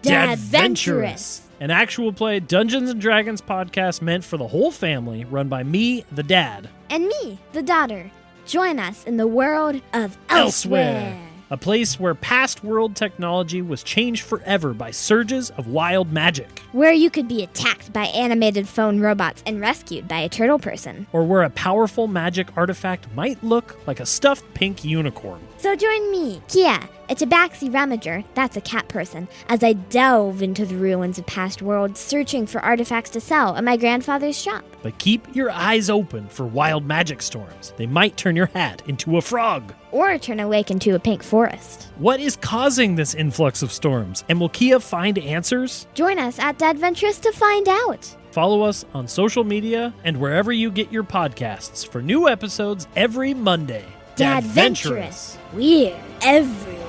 Dadventurous, an actual play Dungeons & Dragons podcast meant for the whole family, run by me, the dad. And me, the daughter. Join us in the world of Elsewhere. A place where past world technology was changed forever by surges of wild magic. Where you could be attacked by animated phone robots and rescued by a turtle person. Or where a powerful magic artifact might look like a stuffed pink unicorn. So join me, Kia, a tabaxi ramager, that's a cat person, as I delve into the ruins of past worlds searching for artifacts to sell at my grandfather's shop. But keep your eyes open for wild magic storms. They might turn your hat into a frog. Or turn a lake into a pink forest. What is causing this influx of storms? And will Kia find answers? Join us at Dadventurous to find out. Follow us on social media and wherever you get your podcasts for new episodes every Monday. Dadventurous. We're everywhere.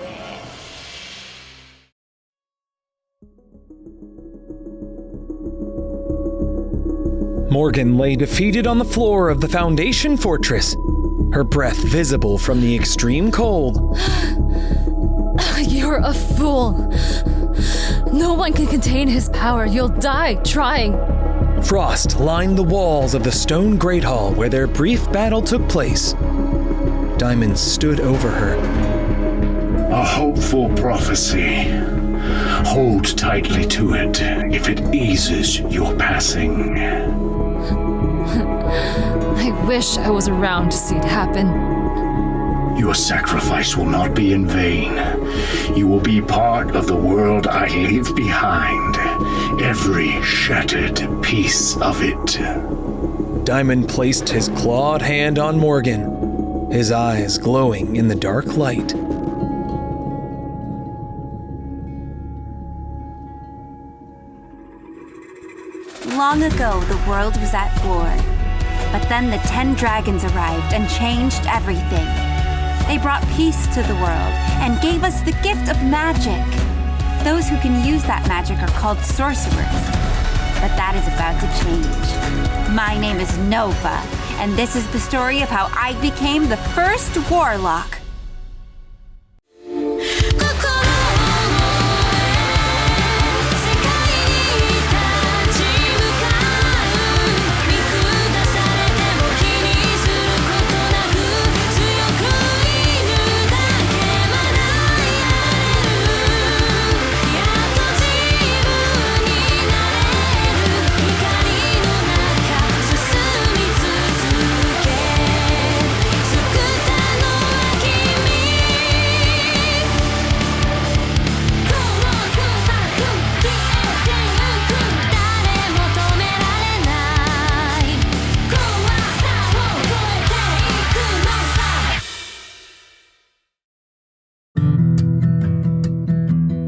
Morgan lay defeated on the floor of the Foundation Fortress, her breath visible from the extreme cold. You're a fool. No one can contain his power. You'll die trying. Frost lined the walls of the stone Great Hall where their brief battle took place. Diamond stood over her. A hopeful prophecy. Hold tightly to it if it eases your passing. I wish I was around to see it happen. Your sacrifice will not be in vain. You will be part of the world I leave behind. Every shattered piece of it. Diamond placed his clawed hand on Morgan, his eyes glowing in the dark light. Long ago, the world was at war. But then the 10 dragons arrived and changed everything. They brought peace to the world and gave us the gift of magic. Those who can use that magic are called sorcerers. But that is about to change. My name is Nova, and this is the story of how I became the first Warlock.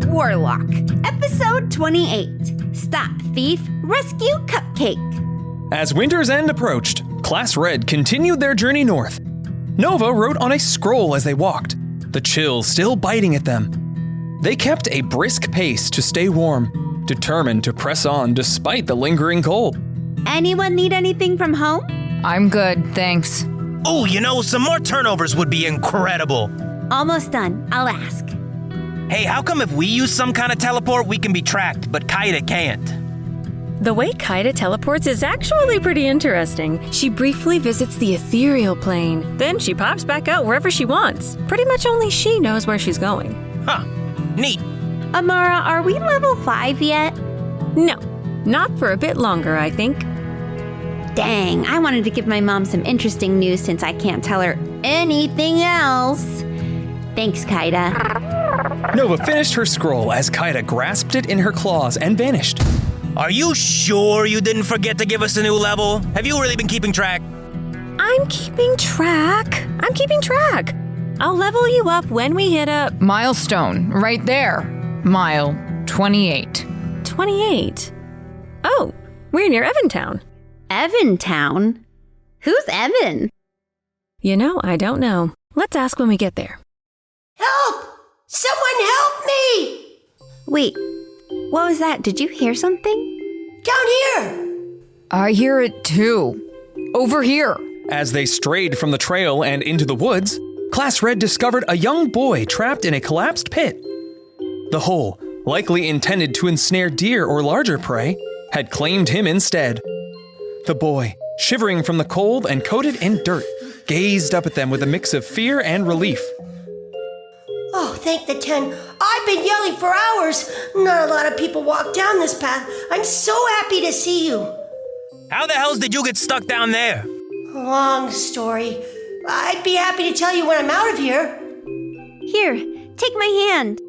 Warlock, Episode 28. Stop Thief, Rescue Cupcake. As winter's end approached, Class Red continued their journey north. Nova wrote on a scroll as they walked, the chill still biting at them. They kept a brisk pace to stay warm, determined to press on despite the lingering cold. Anyone need anything from home? I'm good, thanks. Oh, some more turnovers would be incredible. Almost done. I'll ask. Hey, how come if we use some kind of teleport, we can be tracked, but Kaida can't? The way Kaida teleports is actually pretty interesting. She briefly visits the ethereal plane, then she pops back out wherever she wants. Pretty much only she knows where she's going. Huh, neat. Amara, are we level 5 yet? No, not for a bit longer, I think. Dang, I wanted to give my mom some interesting news since I can't tell her anything else. Thanks, Kaida. Nova finished her scroll as Kaida grasped it in her claws and vanished. Are you sure you didn't forget to give us a new level? Have you really been keeping track? I'm keeping track. I'll level you up when we hit a Milestone, right there. Mile 28. 28. Oh, we're near Evantown. Evantown? Who's Evan? I don't know. Let's ask when we get there. Help! Someone help me! Wait, what was that? Did you hear something? Down here! I hear it too. Over here. As they strayed from the trail and into the woods, Class Red discovered a young boy trapped in a collapsed pit. The hole, likely intended to ensnare deer or larger prey, had claimed him instead. The boy, shivering from the cold and coated in dirt, gazed up at them with a mix of fear and relief. Oh, thank the 10. I've been yelling for hours. Not a lot of people walk down this path. I'm so happy to see you. How the hells did you get stuck down there? Long story. I'd be happy to tell you when I'm out of here. Here, take my hand.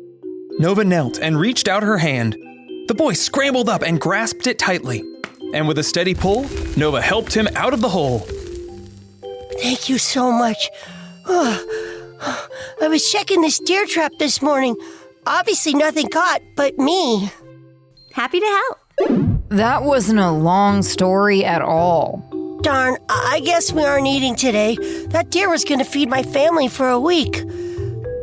Nova knelt and reached out her hand. The boy scrambled up and grasped it tightly. And with a steady pull, Nova helped him out of the hole. Thank you so much. I was checking this deer trap this morning. Obviously nothing caught but me. Happy to help. That wasn't a long story at all. Darn, I guess we aren't eating today. That deer was going to feed my family for a week.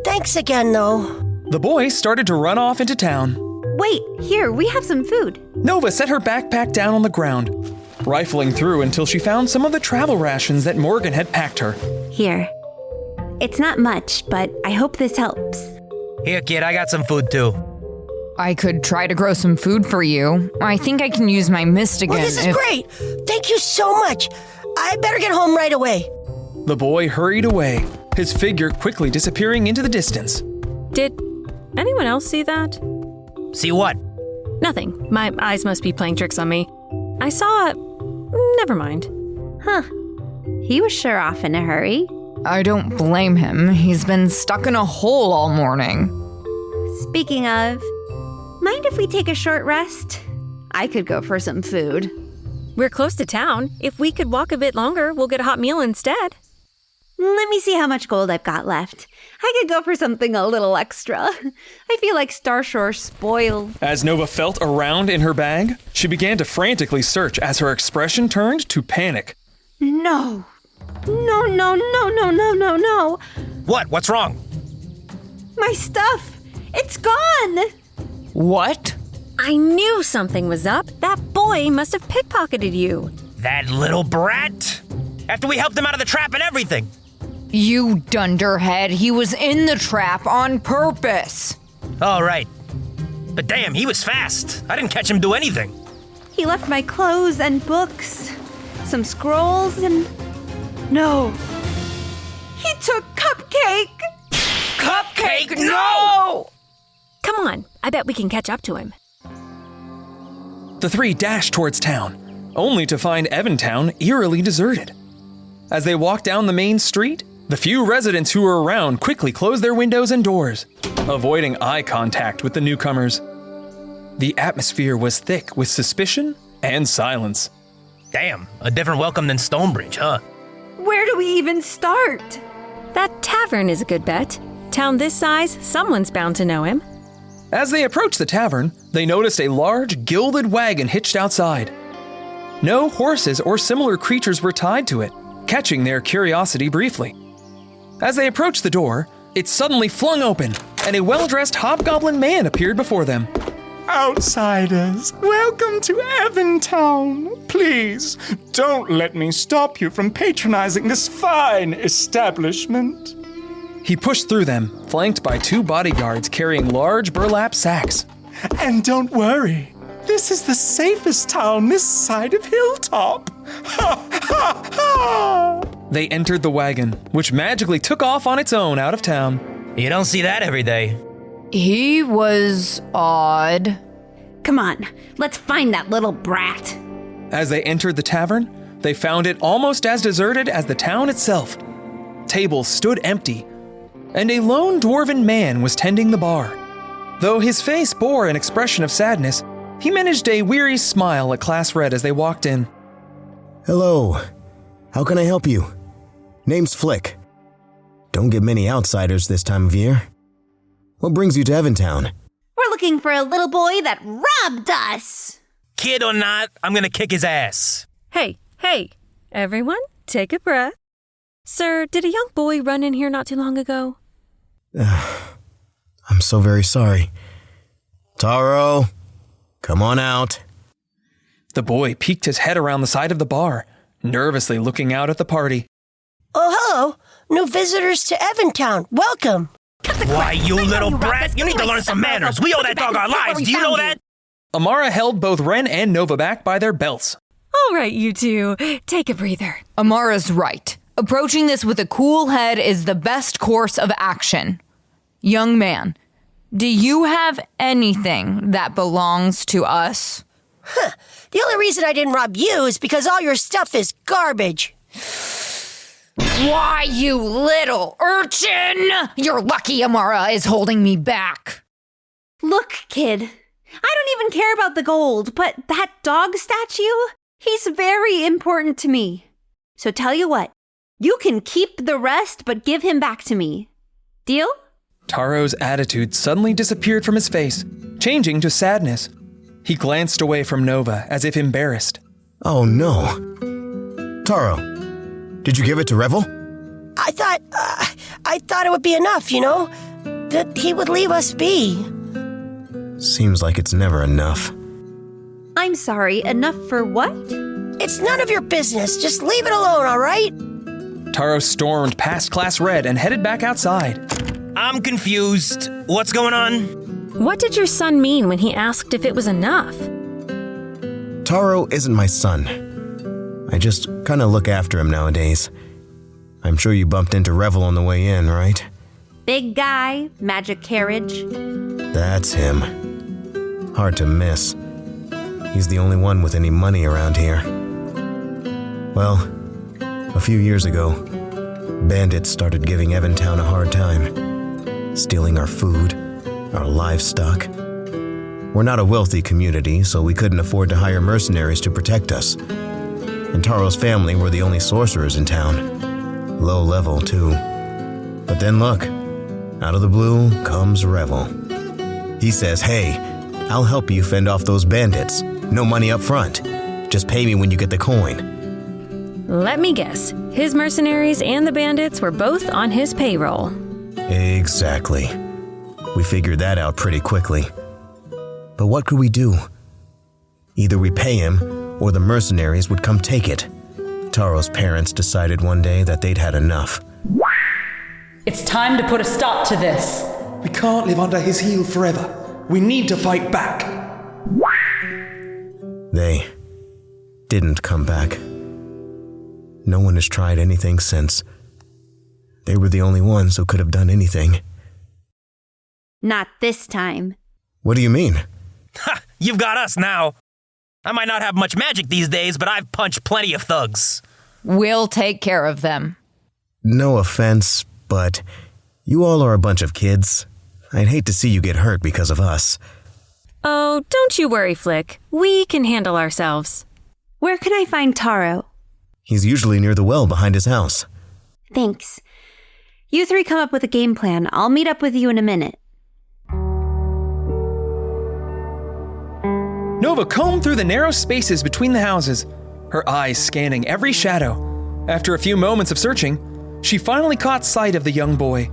Thanks again, though. The boy started to run off into town. Wait, here, we have some food. Nova set her backpack down on the ground, rifling through until she found some of the travel rations that Morgan had packed her. Here. It's not much, but I hope this helps. Here, kid, I got some food too. I could try to grow some food for you. I think I can use my mist again. Well, this is great. Thank you so much. I better get home right away. The boy hurried away, his figure quickly disappearing into the distance. Did anyone else see that? See what? Nothing. My eyes must be playing tricks on me. I saw it. Never mind. Huh. He was sure off in a hurry. I don't blame him. He's been stuck in a hole all morning. Speaking of, mind if we take a short rest? I could go for some food. We're close to town. If we could walk a bit longer, we'll get a hot meal instead. Let me see how much gold I've got left. I could go for something a little extra. I feel like Starshore's spoiled. As Nova felt around in her bag, she began to frantically search as her expression turned to panic. No. No. What? What's wrong? My stuff. It's gone. What? I knew something was up. That boy must have pickpocketed you. That little brat? After we helped him out of the trap and everything. You dunderhead. He was in the trap on purpose. All right. But damn, he was fast. I didn't catch him do anything. He left my clothes and books, some scrolls, and... No. He took Cupcake! Cupcake, no! Come on, I bet we can catch up to him. The three dashed towards town, only to find Evantown eerily deserted. As they walked down the main street, the few residents who were around quickly closed their windows and doors, avoiding eye contact with the newcomers. The atmosphere was thick with suspicion and silence. Damn, a different welcome than Stonebridge, huh? Where do we even start? That tavern is a good bet. Town this size, someone's bound to know him. As they approached the tavern, they noticed a large, gilded wagon hitched outside. No horses or similar creatures were tied to it, catching their curiosity briefly. As they approached the door, it suddenly flung open, and a well-dressed hobgoblin man appeared before them. Outsiders, welcome to Evantown. Please, don't let me stop you from patronizing this fine establishment. He pushed through them, flanked by two bodyguards carrying large burlap sacks. And don't worry, this is the safest town this side of Hilltop. Ha ha ha! They entered the wagon, which magically took off on its own out of town. You don't see that every day. He was odd. Come on, let's find that little brat. As they entered the tavern, they found it almost as deserted as the town itself. Tables stood empty, and a lone dwarven man was tending the bar. Though his face bore an expression of sadness, he managed a weary smile at Class Red as they walked in. Hello. How can I help you? Name's Flick. Don't get many outsiders this time of year. What brings you to Evantown? We're looking for a little boy that robbed us. Kid or not, I'm gonna kick his ass. Hey, everyone, take a breath. Sir, did a young boy run in here not too long ago? I'm so very sorry. Taro, come on out. The boy peeked his head around the side of the bar, nervously looking out at the party. Oh, hello. New visitors to Evantown. Welcome. Why, you little brat? You need to learn some manners. We owe that dog our lives. Do you know that? Amara held both Ren and Nova back by their belts. All right, you two. Take a breather. Amara's right. Approaching this with a cool head is the best course of action. Young man, do you have anything that belongs to us? The only reason I didn't rob you is because all your stuff is garbage. Why, you little urchin! You're lucky Amara is holding me back. Look, kid, I don't even care about the gold, but that dog statue, he's very important to me. So tell you what, you can keep the rest, but give him back to me. Deal? Taro's attitude suddenly disappeared from his face, changing to sadness. He glanced away from Nova as if embarrassed. Oh no. Taro, did you give it to Revel? I thought it would be enough, you know? That he would leave us be. Seems like it's never enough. I'm sorry, enough for what? It's none of your business. Just leave it alone, all right? Taro stormed past Class Red and headed back outside. I'm confused. What's going on? What did your son mean when he asked if it was enough? Taro isn't my son. I just kind of look after him nowadays. I'm sure you bumped into Revel on the way in, right? Big guy, magic carriage. That's him. Hard to miss. He's the only one with any money around here. Well, a few years ago, bandits started giving Evantown a hard time, stealing our food, our livestock. We're not a wealthy community, so we couldn't afford to hire mercenaries to protect us. And Taro's family were the only sorcerers in town. Low level, too. But then look, out of the blue comes Revel. He says, hey, I'll help you fend off those bandits. No money up front. Just pay me when you get the coin. Let me guess. His mercenaries and the bandits were both on his payroll. Exactly. We figured that out pretty quickly. But what could we do? Either we pay him, or the mercenaries would come take it. Taro's parents decided one day that they'd had enough. It's time to put a stop to this. We can't live under his heel forever. We need to fight back. They didn't come back. No one has tried anything since. They were the only ones who could have done anything. Not this time. What do you mean? Ha! You've got us now. I might not have much magic these days, but I've punched plenty of thugs. We'll take care of them. No offense, but you all are a bunch of kids. I'd hate to see you get hurt because of us. Oh, don't you worry, Flick. We can handle ourselves. Where can I find Taro? He's usually near the well behind his house. Thanks. You three come up with a game plan. I'll meet up with you in a minute. Nova combed through the narrow spaces between the houses, her eyes scanning every shadow. After a few moments of searching, she finally caught sight of the young boy.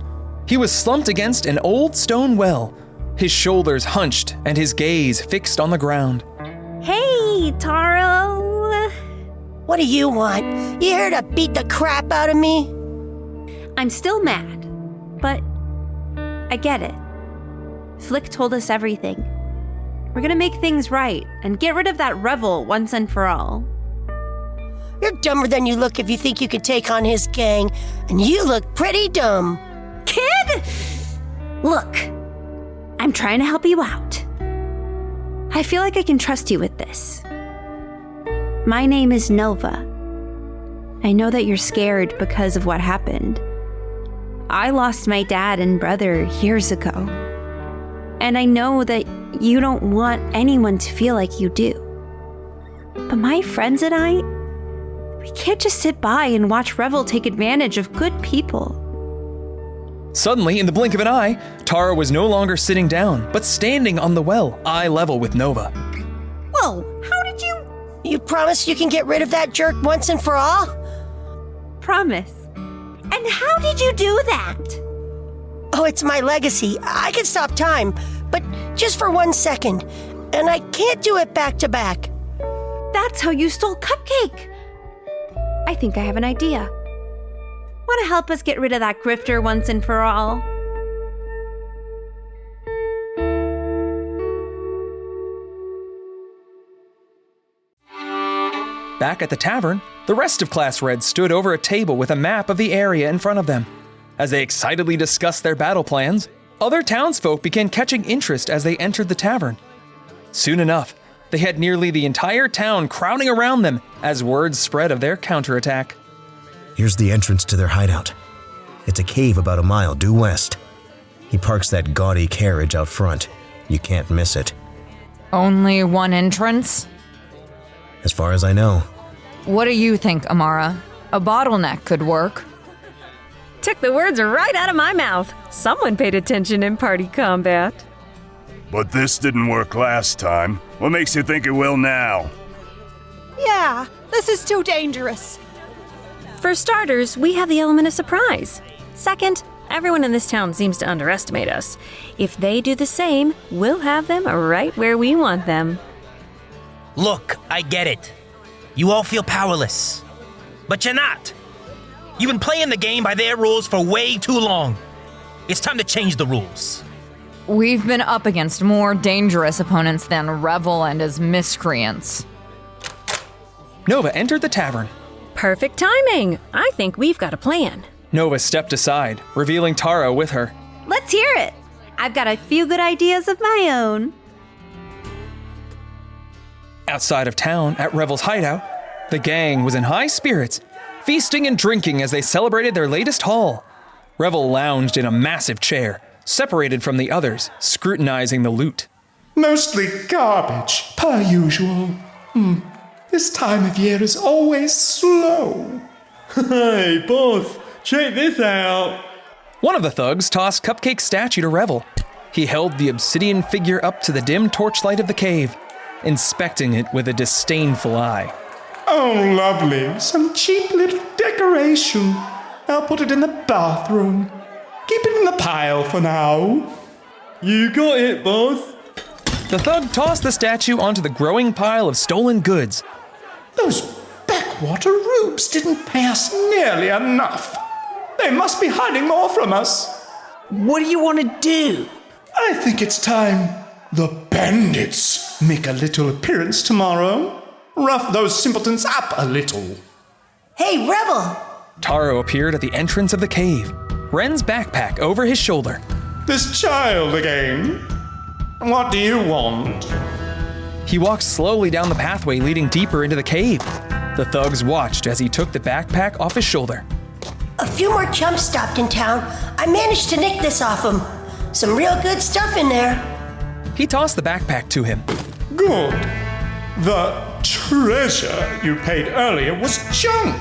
He was slumped against an old stone well, his shoulders hunched and his gaze fixed on the ground. Hey, Taro! What do you want? You here to beat the crap out of me? I'm still mad, but I get it. Flick told us everything. We're gonna make things right and get rid of that Revel once and for all. You're dumber than you look if you think you could take on his gang, and you look pretty dumb. Kid! Look, I'm trying to help you out. I feel like I can trust you with this. My name is Nova. I know that you're scared because of what happened. I lost my dad and brother years ago. And I know that you don't want anyone to feel like you do. But my friends and I, we can't just sit by and watch Revel take advantage of good people. Suddenly, in the blink of an eye, Taro was no longer sitting down, but standing on the well, eye level with Nova. Whoa, how did you... You promise you can get rid of that jerk once and for all? Promise. And how did you do that? Oh, it's my legacy. I can stop time, but just for 1 second. And I can't do it back to back. That's how you stole Cupcake. I think I have an idea. Want to help us get rid of that grifter once and for all? Back at the tavern, the rest of Class Red stood over a table with a map of the area in front of them. As they excitedly discussed their battle plans, other townsfolk began catching interest as they entered the tavern. Soon enough, they had nearly the entire town crowding around them as word spread of their counterattack. Here's the entrance to their hideout. It's a cave about a mile due west. He parks that gaudy carriage out front. You can't miss it. Only one entrance? As far as I know. What do you think, Amara? A bottleneck could work. Took the words right out of my mouth. Someone paid attention in party combat. But this didn't work last time. What makes you think it will now? Yeah, this is too dangerous. For starters, we have the element of surprise. Second, everyone in this town seems to underestimate us. If they do the same, we'll have them right where we want them. Look, I get it. You all feel powerless. But you're not. You've been playing the game by their rules for way too long. It's time to change the rules. We've been up against more dangerous opponents than Revel and his miscreants. Nova entered the tavern. Perfect timing. I think we've got a plan. Nova stepped aside, revealing Taro with her. Let's hear it. I've got a few good ideas of my own. Outside of town, at Revel's hideout, the gang was in high spirits, feasting and drinking as they celebrated their latest haul. Revel lounged in a massive chair, separated from the others, scrutinizing the loot. Mostly garbage, per usual. This time of year is always slow. Hey, boss, check this out. One of the thugs tossed Cupcake's statue to Revel. He held the obsidian figure up to the dim torchlight of the cave, inspecting it with a disdainful eye. Oh, lovely. Some cheap little decoration. I'll put it in the bathroom. Keep it in the pile for now. You got it, boss. The thug tossed the statue onto the growing pile of stolen goods. Those backwater rubes didn't pay us nearly enough. They must be hiding more from us. What do you want to do? I think it's time the bandits make a little appearance tomorrow. Rough those simpletons up a little. Hey, Revel! Taro appeared at the entrance of the cave, Ren's backpack over his shoulder. This child again? What do you want? He walked slowly down the pathway leading deeper into the cave. The thugs watched as he took the backpack off his shoulder. A few more chumps stopped in town. I managed to nick this off them. Some real good stuff in there. He tossed the backpack to him. Good. The treasure you paid earlier was junk.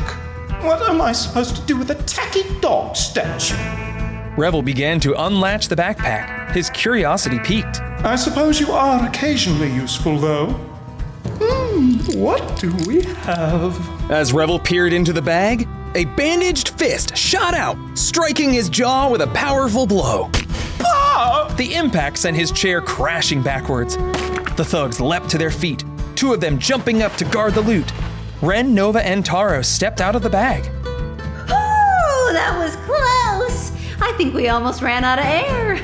What am I supposed to do with a tacky dog statue? Revel began to unlatch the backpack. His curiosity piqued. I suppose you are occasionally useful, though. What do we have? As Revel peered into the bag, a bandaged fist shot out, striking his jaw with a powerful blow. Ah! The impact sent his chair crashing backwards. The thugs leapt to their feet, two of them jumping up to guard the loot. Ren, Nova, and Taro stepped out of the bag. Oh, that was close. I think we almost ran out of air.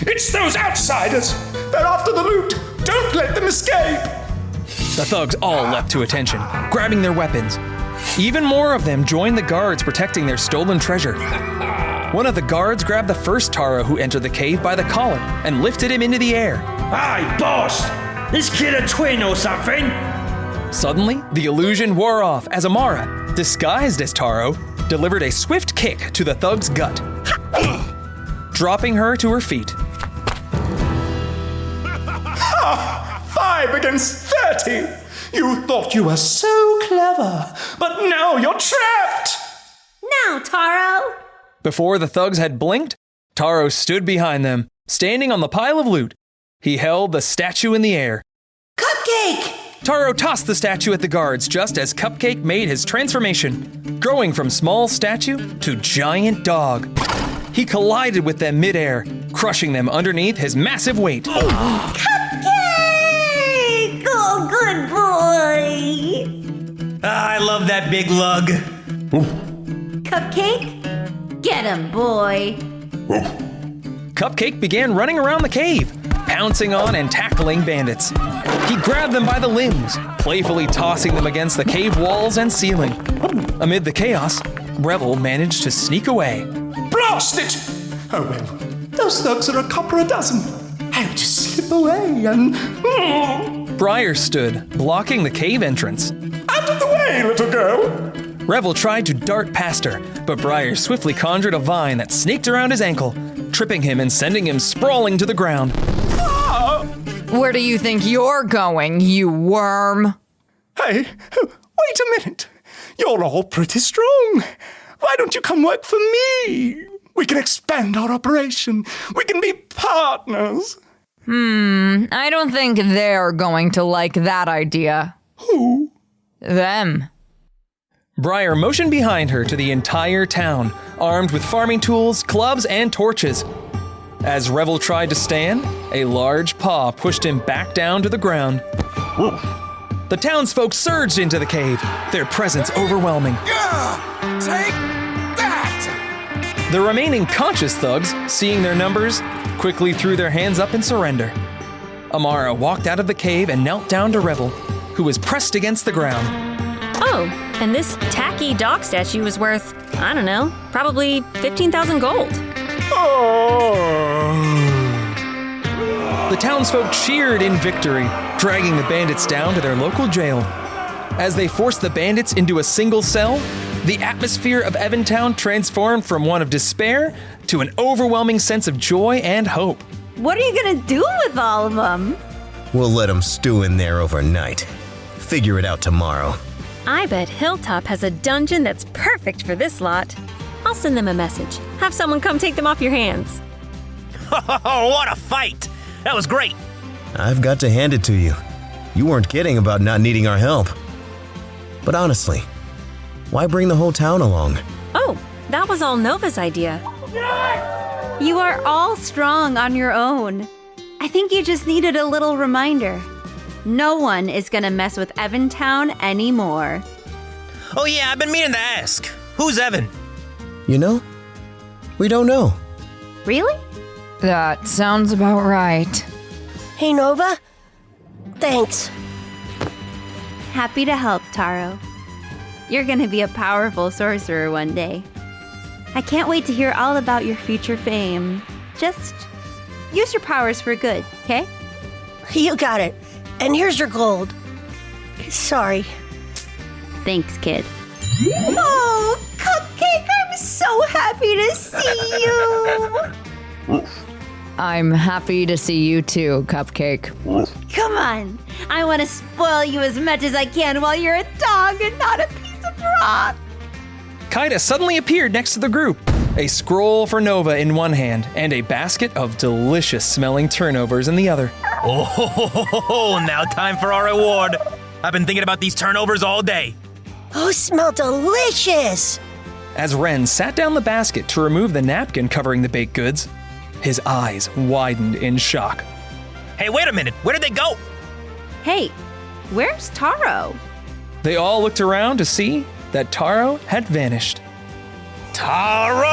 It's those outsiders. They're after the loot. Don't let them escape. The thugs all leapt to attention, grabbing their weapons. Even more of them joined the guards protecting their stolen treasure. One of the guards grabbed the first Taro who entered the cave by the collar and lifted him into the air. Hey, boss! This kid a twin or something? Suddenly, the illusion wore off as Amara, disguised as Taro, delivered a swift kick to the thug's gut, dropping her to her feet. 5 against 30! You thought you were so clever, but now you're trapped! Now, Taro! Before the thugs had blinked, Taro stood behind them, standing on the pile of loot. He held the statue in the air. Cupcake! Taro tossed the statue at the guards just as Cupcake made his transformation, growing from small statue to giant dog. He collided with them midair, crushing them underneath his massive weight. Cupcake! Oh, good boy! I love that big lug. Cupcake? Get him, boy. Cupcake began running around the cave, bouncing on and tackling bandits. He grabbed them by the limbs, playfully tossing them against the cave walls and ceiling. Amid the chaos, Revel managed to sneak away. Blast it! Oh well, those thugs are a copper a dozen. I'll just slip away and... Briar stood, blocking the cave entrance. Out of the way, little girl! Revel tried to dart past her, but Briar swiftly conjured a vine that snaked around his ankle, tripping him and sending him sprawling to the ground. Where do you think you're going, you worm? Hey, wait a minute. You're all pretty strong. Why don't you come work for me? We can expand our operation. We can be partners. I don't think they're going to like that idea. Who? Them. Briar motioned behind her to the entire town, armed with farming tools, clubs, and torches. As Revel tried to stand, a large paw pushed him back down to the ground. The townsfolk surged into the cave, their presence overwhelming. Take that! The remaining conscious thugs, seeing their numbers, quickly threw their hands up in surrender. Amara walked out of the cave and knelt down to Revel, who was pressed against the ground. Oh, and this tacky dog statue was worth, I don't know, probably 15,000 gold. The townsfolk cheered in victory, dragging the bandits down to their local jail. As they forced the bandits into a single cell, the atmosphere of Evantown transformed from one of despair to an overwhelming sense of joy and hope. What are you gonna do with all of them? We'll let them stew in there overnight. Figure it out tomorrow. I bet Hilltop has a dungeon that's perfect for this lot. I'll send them a message. Have someone come take them off your hands. Oh, what a fight! That was great! I've got to hand it to you. You weren't kidding about not needing our help. But honestly, why bring the whole town along? Oh, that was all Nova's idea. You are all strong on your own. I think you just needed a little reminder. No one is gonna mess with Evantown anymore. Oh yeah, I've been meaning to ask. Who's Evan? You know, we don't know. Really? That sounds about right. Hey, Nova. Thanks. Happy to help, Taro. You're gonna be a powerful sorcerer one day. I can't wait to hear all about your future fame. Just use your powers for good, okay? You got it. And here's your gold. Sorry. Thanks, kid. Oh, Cupcake, I'm so happy to see you. I'm happy to see you too, Cupcake. Come on. I want to spoil you as much as I can while you're a dog and not a piece of rock. Kaida suddenly appeared next to the group, a scroll for Nova in one hand and a basket of delicious-smelling turnovers in the other. Oh, now time for our reward. I've been thinking about these turnovers all day. Oh, smell delicious! As Ren sat down the basket to remove the napkin covering the baked goods, his eyes widened in shock. Hey, wait a minute. Where did they go? Hey, where's Taro? They all looked around to see that Taro had vanished. Taro!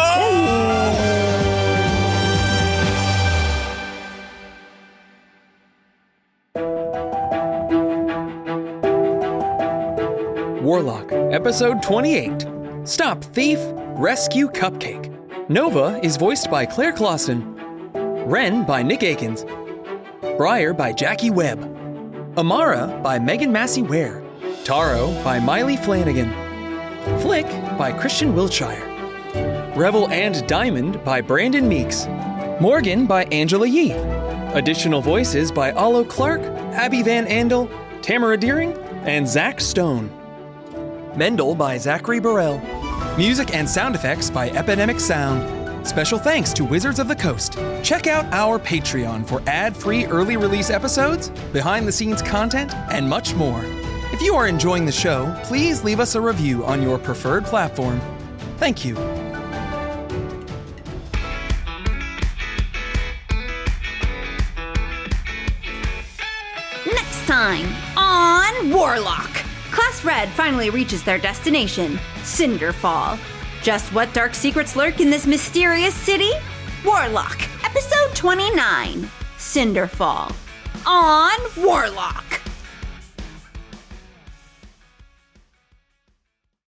Warlock, Episode 28. Stop Thief, Rescue Cupcake. Nova is voiced by Claire Clausen. Ren by Nick Akins. Briar by Jackie Webb. Amara by Megan Massey Ware. Taro by Maile Flanagan. Flick by Christian Wiltshire. Revel and Diamond by Brandon Meeks. Morgan by Angela Yee. Additional voices by Alo Clark, Abby Van Andel, Tamara Deering, and Zach Stone. Mendel by Zachary Burrell. Music and sound effects by Epidemic Sound. Special thanks to Wizards of the Coast. Check out our Patreon for ad-free early release episodes, behind-the-scenes content, and much more. If you are enjoying the show, please leave us a review on your preferred platform. Thank you. Next time on Warlock. Class Red finally reaches their destination, Cinderfall. Just what dark secrets lurk in this mysterious city? Warlock, Episode 29. Cinderfall on Warlock.